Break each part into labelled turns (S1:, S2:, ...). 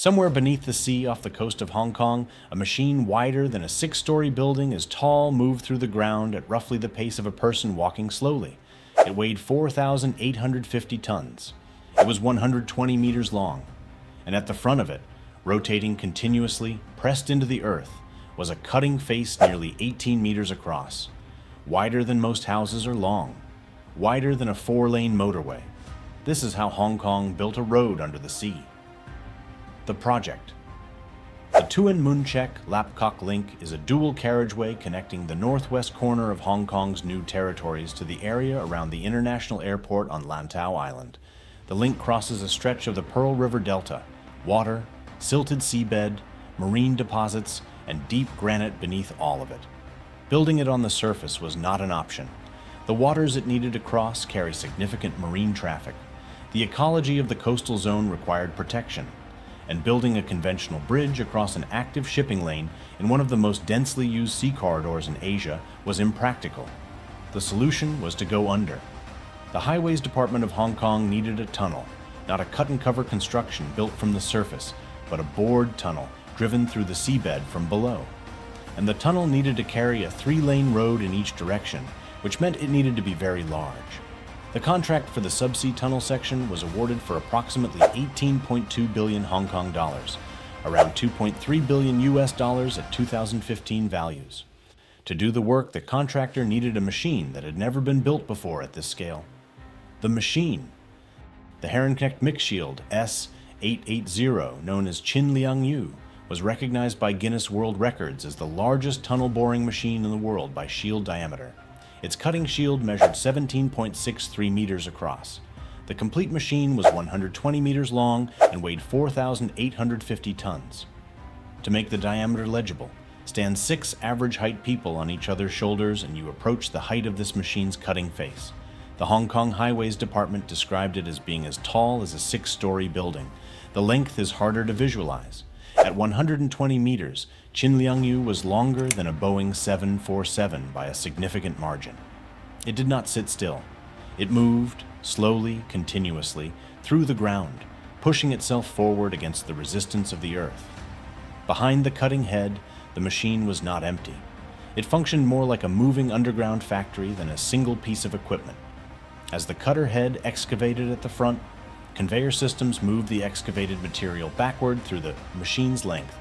S1: Somewhere beneath the sea off the coast of Hong Kong, a machine wider than a six-story building is tall moved through the ground at roughly the pace of a person walking slowly. It weighed 4,850 tons. It was 120 meters long, and at the front of it, rotating continuously, pressed into the earth, was a cutting face nearly 18 meters across, wider than most houses are long, wider than a 4-lane motorway. This is how Hong Kong built a road under the sea. The project. The Tuen Mun Chek Lap Kok link is a dual carriageway connecting the northwest corner of Hong Kong's new territories to the area around the international airport on Lantau Island. The link crosses a stretch of the Pearl River Delta, water, silted seabed, marine deposits, and deep granite beneath all of it. Building it on the surface was not an option. The waters it needed to cross carry significant marine traffic. The ecology of the coastal zone required protection, and building a conventional bridge across an active shipping lane in one of the most densely used sea corridors in Asia was impractical. The solution was to go under. The Highways Department of Hong Kong needed a tunnel, not a cut-and-cover construction built from the surface, but a bored tunnel driven through the seabed from below. And the tunnel needed to carry a 3-lane road in each direction, which meant it needed to be very large. The contract for the subsea tunnel section was awarded for approximately 18.2 billion Hong Kong dollars, around 2.3 billion US dollars at 2015 values. To do the work, the contractor needed a machine that had never been built before at this scale. The machine. The Herrenknecht Mixshield S-880, known as Qin Liangyu, was recognized by Guinness World Records as the largest tunnel boring machine in the world by shield diameter. Its cutting shield measured 17.63 meters across. The complete machine was 120 meters long and weighed 4,850 tons. To make the diameter legible, stand 6 average height people on each other's shoulders and you approach the height of this machine's cutting face. The Hong Kong Highways Department described it as being as tall as a 6-story building. The length is harder to visualize. At 120 meters, Qin Liangyu was longer than a Boeing 747 by a significant margin. It did not sit still. It moved, slowly, continuously, through the ground, pushing itself forward against the resistance of the earth. Behind the cutting head, the machine was not empty. It functioned more like a moving underground factory than a single piece of equipment. As the cutter head excavated at the front, conveyor systems moved the excavated material backward through the machine's length.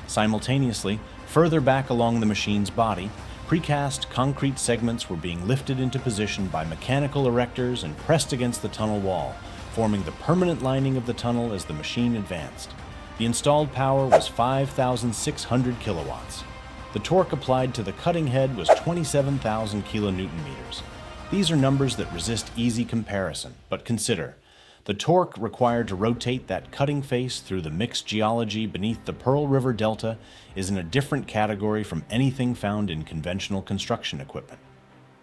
S1: Simultaneously, further back along the machine's body, precast concrete segments were being lifted into position by mechanical erectors and pressed against the tunnel wall, forming the permanent lining of the tunnel as the machine advanced. The installed power was 5,600 kilowatts. The torque applied to the cutting head was 27,000 kilonewton-meters. These are numbers that resist easy comparison, but consider. The torque required to rotate that cutting face through the mixed geology beneath the Pearl River Delta is in a different category from anything found in conventional construction equipment.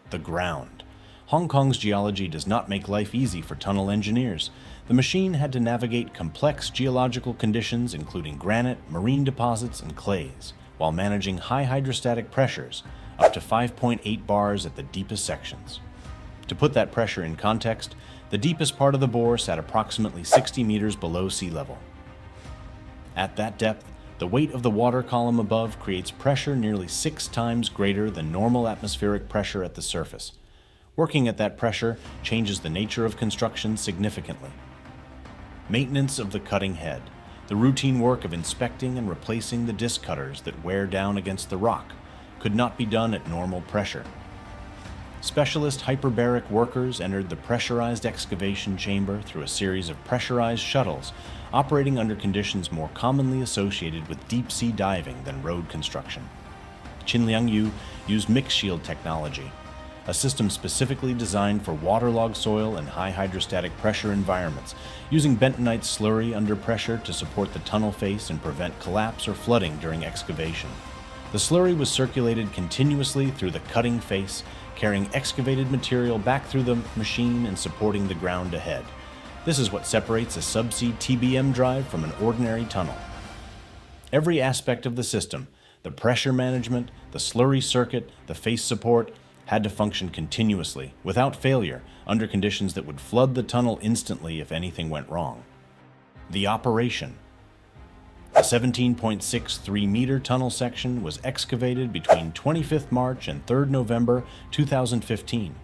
S1: The ground. Hong Kong's geology does not make life easy for tunnel engineers. The machine had to navigate complex geological conditions including granite, marine deposits, and clays, while managing high hydrostatic pressures, up to 5.8 bars at the deepest sections. To put that pressure in context, the deepest part of the bore sat approximately 60 meters below sea level. At that depth, the weight of the water column above creates pressure nearly 6 times greater than normal atmospheric pressure at the surface. Working at that pressure changes the nature of construction significantly. Maintenance of the cutting head, the routine work of inspecting and replacing the disc cutters that wear down against the rock, could not be done at normal pressure. Specialist hyperbaric workers entered the pressurized excavation chamber through a series of pressurized shuttles, operating under conditions more commonly associated with deep-sea diving than road construction. Qin Liangyu used Mixshield technology, a system specifically designed for waterlogged soil and high hydrostatic pressure environments, using bentonite slurry under pressure to support the tunnel face and prevent collapse or flooding during excavation. The slurry was circulated continuously through the cutting face, carrying excavated material back through the machine and supporting the ground ahead. This is what separates a subsea TBM drive from an ordinary tunnel. Every aspect of the system, the pressure management, the slurry circuit, the face support, had to function continuously, without failure, under conditions that would flood the tunnel instantly if anything went wrong. The operation. A 17.63-meter tunnel section was excavated between 25th March and 3rd November 2015,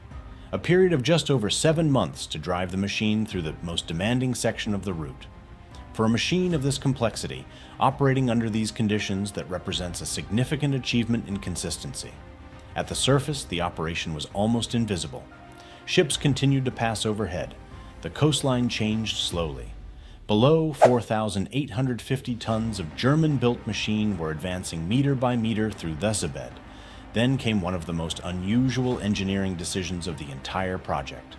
S1: a period of just over 7 months to drive the machine through the most demanding section of the route. For a machine of this complexity, operating under these conditions that represents a significant achievement in consistency. At the surface, the operation was almost invisible. Ships continued to pass overhead. The coastline changed slowly. Below, 4,850 tons of German-built machine were advancing meter by meter through the seabed. Then came one of the most unusual engineering decisions of the entire project.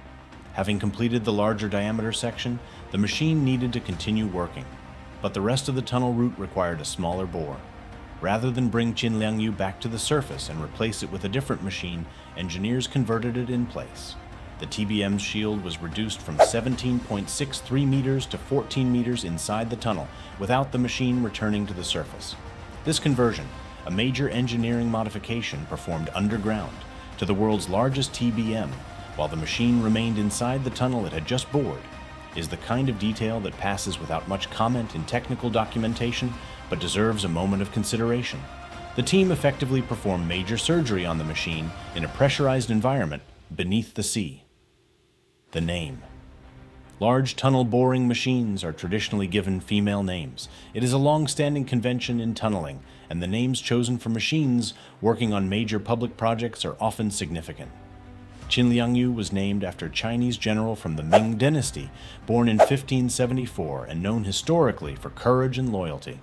S1: Having completed the larger diameter section, the machine needed to continue working, but the rest of the tunnel route required a smaller bore. Rather than bring Qin Liangyu back to the surface and replace it with a different machine, engineers converted it in place. The TBM's shield was reduced from 17.63 meters to 14 meters inside the tunnel, without the machine returning to the surface. This conversion, a major engineering modification performed underground, to the world's largest TBM, while the machine remained inside the tunnel it had just bored, is the kind of detail that passes without much comment in technical documentation, but deserves a moment of consideration. The team effectively performed major surgery on the machine in a pressurized environment beneath the sea. The name. Large tunnel boring machines are traditionally given female names. It is a long-standing convention in tunneling, and the names chosen for machines working on major public projects are often significant. Qin Liangyu was named after a Chinese general from the Ming Dynasty, born in 1574 and known historically for courage and loyalty.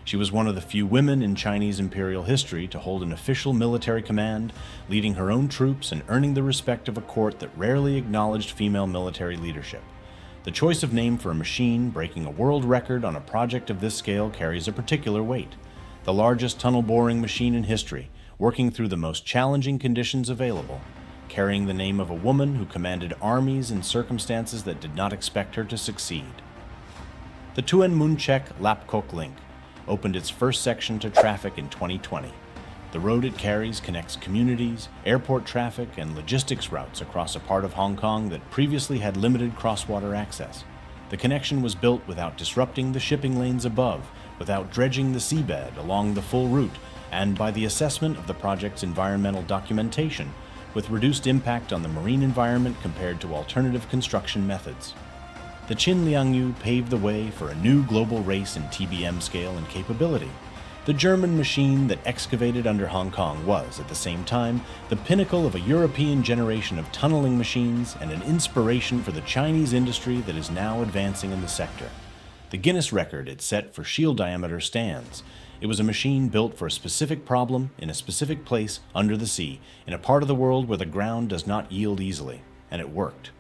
S1: She was one of the few women in Chinese imperial history to hold an official military command, leading her own troops and earning the respect of a court that rarely acknowledged female military leadership. The choice of name for a machine breaking a world record on a project of this scale carries a particular weight. The largest tunnel boring machine in history, working through the most challenging conditions available, carrying the name of a woman who commanded armies in circumstances that did not expect her to succeed. The Tuen Mun Chek Lap Kok link opened its first section to traffic in 2020. The road it carries connects communities, airport traffic, and logistics routes across a part of Hong Kong that previously had limited cross-water access. The connection was built without disrupting the shipping lanes above, without dredging the seabed along the full route, and by the assessment of the project's environmental documentation, with reduced impact on the marine environment compared to alternative construction methods. The Qin Liangyu paved the way for a new global race in TBM scale and capability. The German machine that excavated under Hong Kong was, at the same time, the pinnacle of a European generation of tunneling machines and an inspiration for the Chinese industry that is now advancing in the sector. The Guinness record it set for shield diameter stands. It was a machine built for a specific problem in a specific place under the sea, in a part of the world where the ground does not yield easily, and it worked.